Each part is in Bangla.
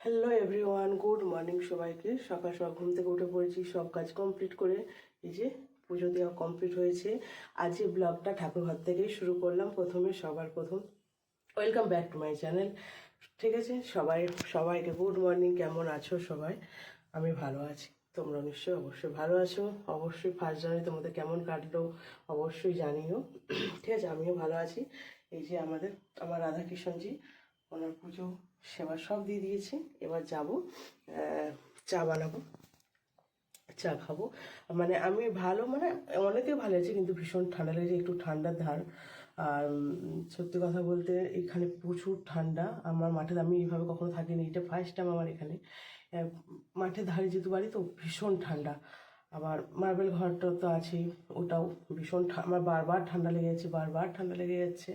হ্যালো এভরিওয়ান, গুড মর্নিং সবাইকে। সকাল সকাল ঘুম থেকে উঠে পড়েছি, সব কাজ কমপ্লিট করে এই যে পুজো দেওয়া কমপ্লিট হয়েছে। আজকে ব্লগটা ঠাকুরঘর থেকেই শুরু করলাম। সবার প্রথম welcome back to my channel. ঠিক আছে, সবাইকে গুড মর্নিং। কেমন আছো সবাই? আমি ভালো আছি, তোমরা নিশ্চয়ই অবশ্যই ভালো আছো। অবশ্যই ফার্স্ট জানুয়ারি তোমাদের কেমন কাটলো অবশ্যই জানিও। ঠিক আছে, আমিও ভালো আছি। এই যে আমার রাধাকৃষ্ণজি ওনার পুজো সেবা সব দিয়ে দিয়েছি। এবার যাব চা বানাবো, চা খাবো। মানে আমি ভালো, মানে অনেকে ভালো আছে, কিন্তু ভীষণ ঠান্ডা লেগেছে, একটু ঠান্ডার ধার। আর সত্যি কথা বলতে এখানে প্রচুর ঠান্ডা। আমার মাঠে আমি এইভাবে কখনো থাকিনি, এটা ফার্স্ট টাইম আমার এখানে। মাঠের ধারে যেহেতু বাড়ি, তো ভীষণ ঠান্ডা। আবার মার্বেল ঘরটা তো আছেই, ওটাও ভীষণ আমার বারবার ঠান্ডা লেগে যাচ্ছে, বারবার ঠান্ডা লেগে যাচ্ছে।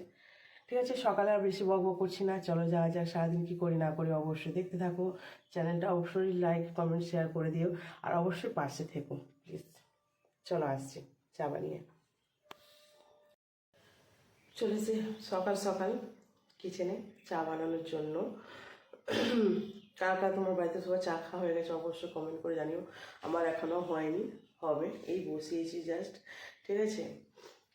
ঠিক আছে, সকালে আর বেশি বক বক করছি না, চলো যাওয়া যাক। সারাদিন কী করি না করি অবশ্যই দেখতে থাকো। চ্যানেলটা অবশ্যই লাইক কমেন্ট শেয়ার করে দিও, আর অবশ্যই পাশে থেকো প্লিজ। চলো আসছি চা বানিয়ে। চলেছে সকাল সকাল কিচেনে চা বানানোর জন্য। কার কার তোমার বাড়িতে সবাই চা খাওয়া হয়ে গেছে অবশ্যই কমেন্ট করে জানিও। আমার এখনও হয়নি, হবে। এই বসিয়েছি জাস্ট। ঠিক আছে,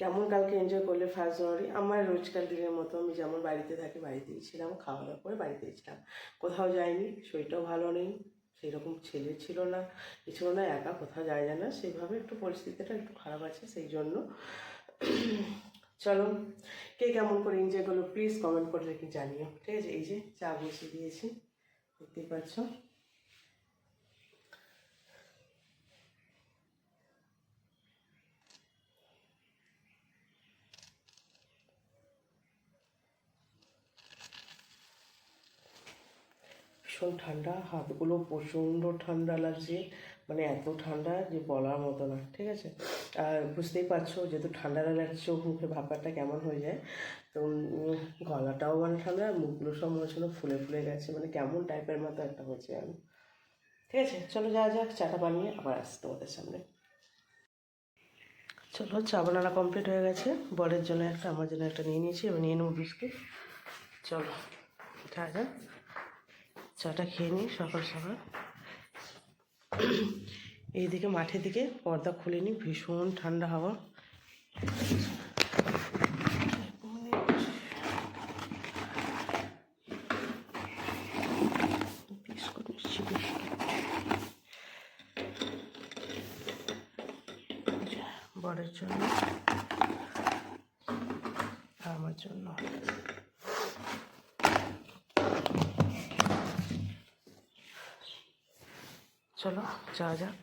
কেমন কালকে এনজয় করলে ফার্স্ট জানুয়ারি? আমার রোজকার দিনের মতো আমি যেমন বাড়িতে থাকি, বাড়িতেই ছিলাম, খাওয়া দাওয়া করে বাড়িতেই ছিলাম, কোথাও যাইনি। শরীরটাও ভালো নেই, সেই রকম ছেলে ছিল না, কিছু না, একা কোথাও যায় না, সেইভাবে একটু পরিস্থিতিটা একটু খারাপ আছে, সেই জন্য। চলো, কে কেমন করে এনজয় করলো প্লিজ কমেন্ট করে রেখে জানিও। ঠিক আছে, এই যে চা বসিয়ে দিয়েছি, দেখতেই পাচ্ছ। ভীষণ ঠান্ডা, হাতগুলো প্রচণ্ড ঠান্ডা লাগছে, মানে এত ঠান্ডা যে বলার মতো না। ঠিক আছে, আর বুঝতেই পারছো যেহেতু ঠান্ডা লাগছে, চোখ মুখে ভাবটা কেমন হয়ে যায়। তো গলাটাও মানে ঠান্ডা, আর মুখগুলো সব মনে হচ্ছিল ফুলে ফুলে গেছে, মানে কেমন টাইপের মতো একটা হচ্ছে আমি। ঠিক আছে, চলো যাওয়া যাক, চাটা বানিয়ে আবার আসছি তোমাদের সামনে। চলো, চা বানানো কমপ্লিট হয়ে গেছে। বরের জন্য একটা, আমার জন্য একটা নিয়ে নিয়েছি, আমি নিয়ে নেবো বিস্কিট। চলো যাওয়া যাক, চাটা খেয়ে নিই সকাল সকাল। এইদিকে মাঠের দিকে পর্দা খুলে নিই, ভীষণ ঠান্ডা হাওয়া। বরের জন্য, আমার জন্য। চলো যাওয়া যাক।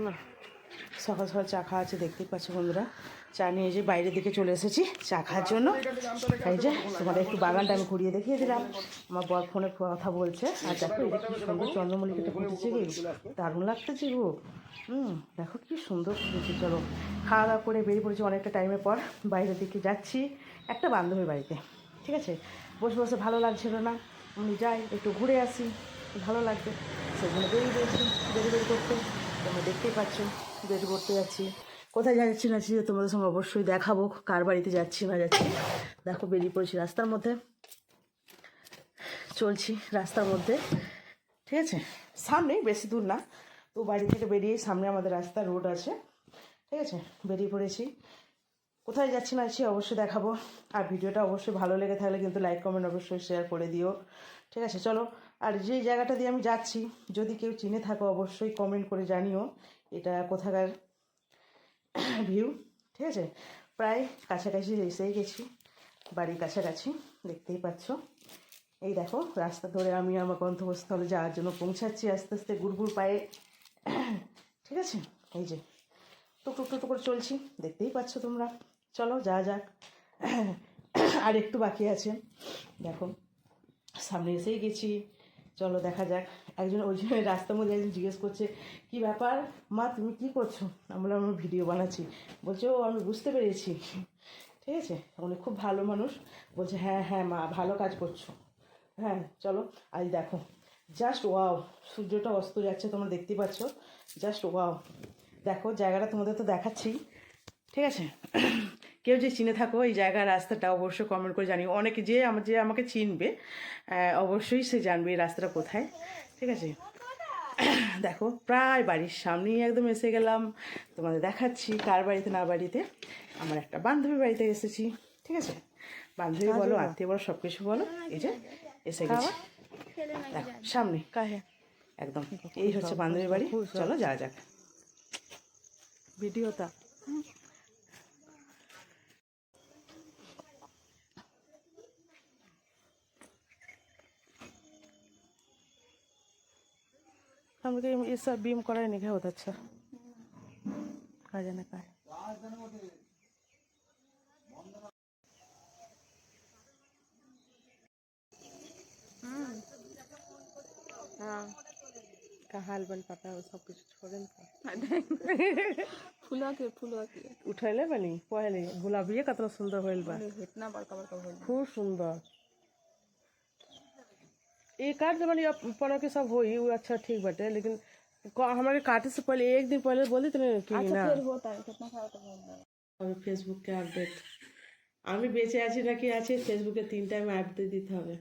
না, সকাল সকাল চা খাওয়া আছে, দেখতেই পাচ্ছ বন্ধুরা। চা নিয়ে যে বাইরের দিকে চলে এসেছি চা খাওয়ার জন্য। এই যে তোমাদের একটু বাগানটা আমি ঘুরিয়ে দেখিয়ে দিলাম। আমার বর ফোনে কথা বলছে। আর দেখো এটা কি সুন্দর চন্দ্রমল্লিকাটা ফুটেছে, কি দারুণ লাগতেছে গো। দেখো কি সুন্দর ফুটেছে। চলো খাওয়া দাওয়া করে বেরিয়ে পড়েছি অনেকটা টাইমের পর, বাইরের দিকে যাচ্ছি একটা বান্ধবীর বাড়িতে। ঠিক আছে, বসে বসে ভালো লাগছিল না, আমি যাই একটু ঘুরে আসি, ভালো লাগবে, সেজন্য বেরিয়ে পড়েছি। বেরি করতে তোমরা দেখতেই পাচ্ছ বেরি করতে যাচ্ছি। কোথায় যাচ্ছি না তোমাদের সঙ্গে অবশ্যই দেখাবো, কার বাড়িতে যাচ্ছি না যাচ্ছি। দেখো বেরিয়ে পড়েছি রাস্তার মধ্যে, চলছি রাস্তার মধ্যে। ঠিক আছে, সামনেই, বেশি দূর না। তো বাড়ি থেকে বেরিয়ে সামনে আমাদের রাস্তা, রোড আছে। ঠিক আছে, বেরিয়ে পড়েছি। কোথায় যাচ্ছি না যাচ্ছি অবশ্যই দেখাবো। আর ভিডিওটা অবশ্যই ভালো লেগে থাকলে কিন্তু লাইক কমেন্ট অবশ্যই শেয়ার করে দিও। ঠিক আছে, চলো। আর যেই জায়গাটা দিয়ে আমি যাচ্ছি, যদি কেউ চিনে থাকো অবশ্যই কমেন্ট করে জানিও এটা কোথাকার ভিউ। ঠিক আছে, প্রায় কাছাকাছি এসেই গেছি, বাড়ির কাছাকাছি, দেখতেই পাচ্ছ। এই দেখো রাস্তা ধরে আমি আমার গন্তব্যস্থলে যাওয়ার জন্য পৌঁছাচ্ছি আস্তে আস্তে গুড়গুড় পায়ে। ঠিক আছে, এই যে টুকটুক টুকটুক করে চলছি, দেখতেই পাচ্ছ তোমরা। চলো যাওয়া যাক, আর একটু বাকি আছে। দেখো সামনে এসেই গেছি, চলো দেখা যাক। একজন ওই জন্য রাস্তার মধ্যে একজন জিজ্ঞেস করছে, কি ব্যাপার মা তুমি কি করছো? আমি বললাম আমি ভিডিও বানাচ্ছি। বলছে ও আমি বুঝতে পেরেছি। ঠিক আছে, উনি খুব ভালো মানুষ। বলছে হ্যাঁ হ্যাঁ মা ভালো কাজ করছো। হ্যাঁ চলো। আজ দেখো জাস্ট ওয়াও, সূর্যটা অস্ত যাচ্ছে, তোমরা দেখতেই পাচ্ছ, জাস্ট ওয়াও। দেখো জায়গাটা তোমাদের তো দেখাচ্ছি, ঠিক আছে? কেউ যে চিনে থাকো এই জায়গার রাস্তাটা অবশ্যই কমেন্ট করে জানিও। অনেকে যে আমাকে চিনবে অবশ্যই সে জানবে এই রাস্তাটা কোথায়, ঠিক আছে? দেখো প্রায় বাড়ির সামনেই একদম এসে গেলাম। তোমাদের দেখাচ্ছি কার বাড়িতে না বাড়িতে। আমার একটা বান্ধবীর বাড়িতে এসেছি, ঠিক আছে? বান্ধবী বলো, আত্মীয় বলো, সব কিছু বলো। এই যে এসে গেছি, দেখো সামনে একদম। এই হচ্ছে বান্ধবীর বাড়ি, চলো যাওয়া যাক। ভিডিওটা हम लोग ये सब बीम कराए नहीं होता। अच्छा कहा जाना का है हाँ का हाल बन पाता है सब कुछ छोड़े फूलवा के उठैले बनी पहले गुलाबी कितना सुंदर होइल बा, इतना बड़का बड़का होइल, खूब सुंदर। एक आध जब पढ़ के सब होई वो अच्छा ठीक बाटे, लेकिन हमारे काटे से पहले एक दिन पहले बोली थे कि अच्छा, ना फिर होता है कितना सारा तो होता है। और फेसबुक के अपडेट আমি বেঁচে আছি নাকি আছে ফেসবুকে 3 টাইম আপডেট দিতে হবে।